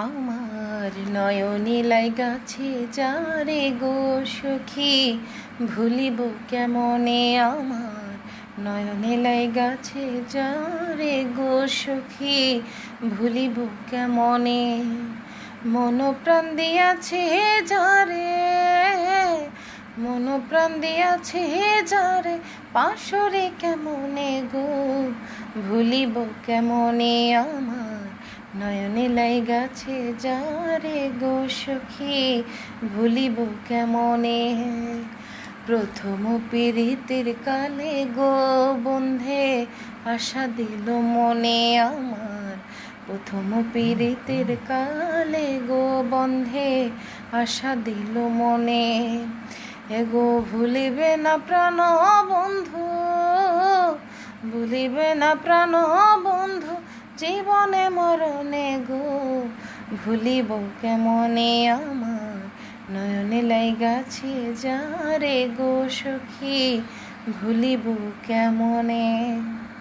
আমার নয়নে লাইগাছে যারে গো সখী, ভুলিব কেমনে আমার নয়নে লাইগাছে যারে গো সখী, ভুলিব কেমনে। মন প্রাণ দিয়াছে যারে, মন প্রাণ দিয়াছে যারে, পাশরে কেমনে গো, ভুলিব কেমনে আমার নয়নে লাইগাছে যারে গো সখী, ভুলিব কেমনে। প্রথম পীড়িতের কালে গো বন্ধে, আশা দিল মনে আমার। প্রথম পীড়িতের কালে গো বন্ধে, আশা দিল মনে। এগো ভুলিবে না প্রাণ বন্ধু, ভুলিবে না প্রাণ বন্ধু, জীবনে মরণে গো, ভুলিব কেমনে আমার নয়নে লাইগাছে যারে গো সখী, ভুলিব কেমনে।